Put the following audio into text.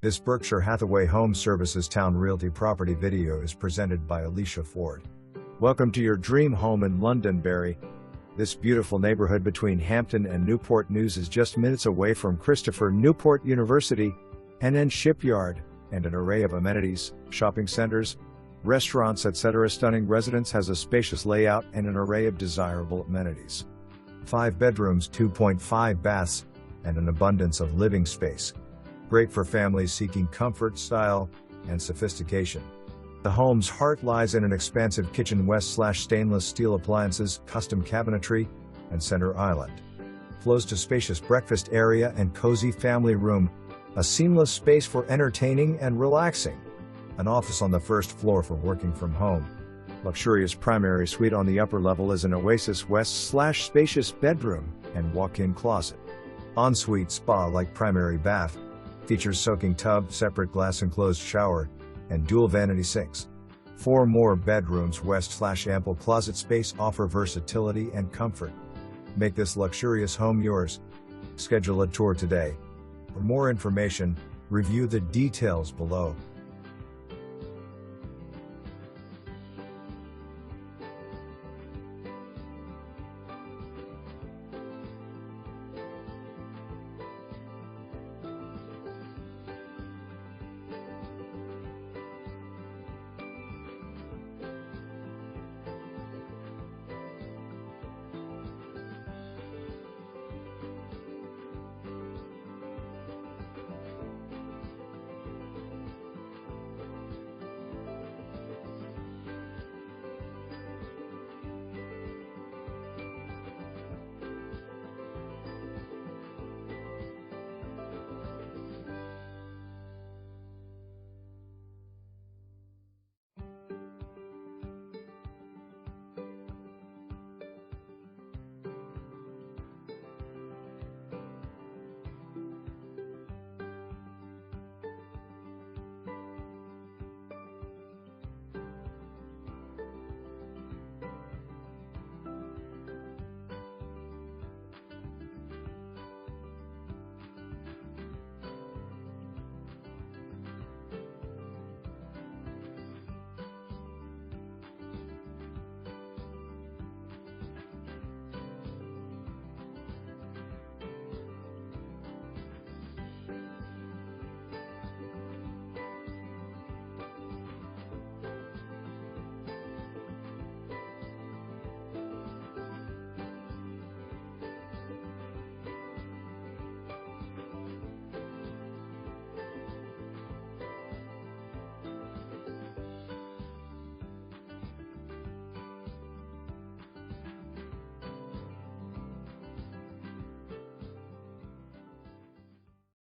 This Berkshire Hathaway HomeServices Towne Realty property video is presented by Alicia Ford. Welcome to your dream home in Londonderry. This beautiful neighborhood between Hampton and Newport News is just minutes away from Christopher Newport University and Shipyard, and an array of amenities, shopping centers, restaurants, etc. Stunning residence has a spacious layout and an array of desirable amenities. 5 bedrooms, 2.5 baths, and an abundance of living space. Great for families seeking comfort, style, and sophistication. The home's heart lies in an expansive kitchen west/stainless steel appliances, custom cabinetry, and center island. Flows to spacious breakfast area and cozy family room, a seamless space for entertaining and relaxing. An office on the first floor for working from home. Luxurious primary suite on the upper level is an oasis west/spacious bedroom and walk-in closet. Ensuite spa-like primary bath. Features soaking tub, separate glass enclosed shower, and dual vanity sinks. 4 more bedrooms west/ample closet space offer versatility and comfort. Make this luxurious home yours. Schedule a tour today. For more information, review the details below.